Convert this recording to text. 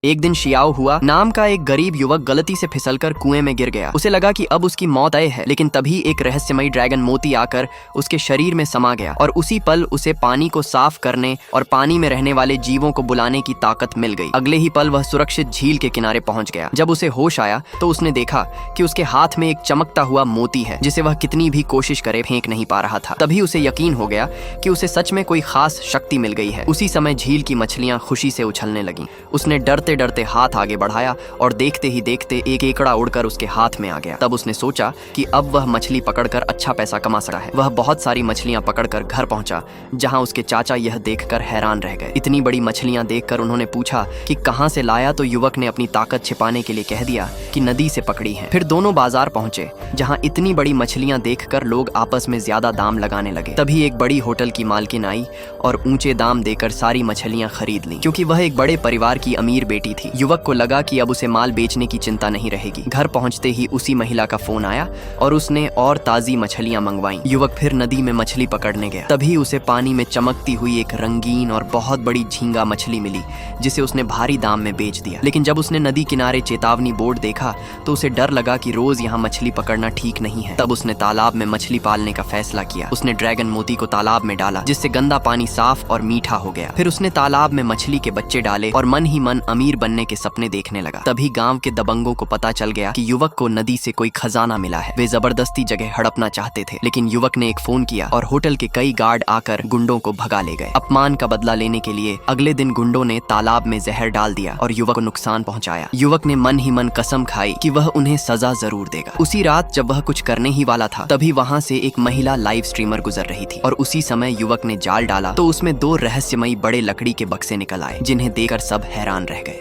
एक दिन शियाओ हुआ नाम का एक गरीब युवक गलती से फिसलकर कुएं में गिर गया। उसे लगा कि अब उसकी मौत तय है, लेकिन तभी एक रहस्यमयी ड्रैगन मोती आकर उसके शरीर में समा गया और उसी पल उसे पानी को साफ करने और पानी में रहने वाले जीवों को बुलाने की ताकत मिल गई। अगले ही पल वह सुरक्षित झील के किनारे पहुंच गया। जब उसे होश आया तो उसने देखा कि उसके हाथ में एक चमकता हुआ मोती है जिसे वह कितनी भी कोशिश करे फेंक नहीं पा रहा था। तभी उसे यकीन हो गया कि उसे सच में कोई खास शक्ति मिल गई है। उसी समय झील की मछलियां खुशी से उछलने लगीं। उसने डरते डरते हाथ आगे बढ़ाया और देखते ही देखते एक केकड़ा उड़कर उसके हाथ में आ गया। तब उसने सोचा कि अब वह मछली पकड़कर अच्छा पैसा कमा सकता है। वह बहुत सारी मछलियां पकड़कर घर पहुंचा, जहां उसके चाचा यह देखकर हैरान रह गए। इतनी बड़ी मछलियां देखकर उन्होंने पूछा कि कहां से लाया, तो युवक ने अपनी ताकत छिपाने के लिए कह दिया कि नदी से पकड़ी है। फिर दोनों बाजार पहुंचे, जहां इतनी बड़ी मछलियां देखकर लोग आपस में ज्यादा दाम लगाने लगे। तभी एक बड़ी होटल की मालकिन आई और ऊंचे दाम देकर सारी मछलियां खरीद लीं, क्योंकि वह एक बड़े परिवार की अमीर बेटी थी। युवक को लगा कि अब उसे माल बेचने की चिंता नहीं रहेगी। घर पहुंचते ही उसी महिला का फोन आया और उसने और ताजी मछलियां मंगवाईं। युवक फिर नदी में मछली पकड़ने गया। तभी उसे पानी में चमकती हुई एक रंगीन और बहुत बड़ी झींगा मछली मिली, जिसे उसने भारी दाम में बेच दिया। लेकिन जब उसने नदी किनारे चेतावनी बोर्ड देखा तो उसे डर लगा कि रोज यहाँ मछली पकड़ना ठीक नहीं है। तब उसने तालाब में मछली पालने का फैसला किया। उसने ड्रैगन मोती को तालाब में डाला, जिससे गंदा पानी साफ और मीठा हो गया। फिर उसने तालाब में मछली के बच्चे डाले और मन ही मन अमीर बनने के सपने देखने लगा। तभी गांव के दबंगों को पता चल गया कि युवक को नदी से कोई खजाना मिला है। वे जबरदस्ती जगह हड़पना चाहते थे, लेकिन युवक ने एक फोन किया और होटल के कई गार्ड आकर गुंडों को भगा ले गए। अपमान का बदला लेने के लिए अगले दिन गुंडों ने तालाब में जहर डाल दिया और युवक को नुकसान पहुंचाया। युवक ने मन ही मन कसम खाई कि वह उन्हें सजा जरूर देगा। उसी रात जब वह कुछ करने ही वाला था, तभी वहां से एक महिला लाइव स्ट्रीमर गुजर रही थी और उसी समय युवक ने जाल डाला तो उसमें 2 रहस्यमयी बड़े लकड़ी के बक्से निकल आए, जिन्हें देखकर सब हैरान रह गए।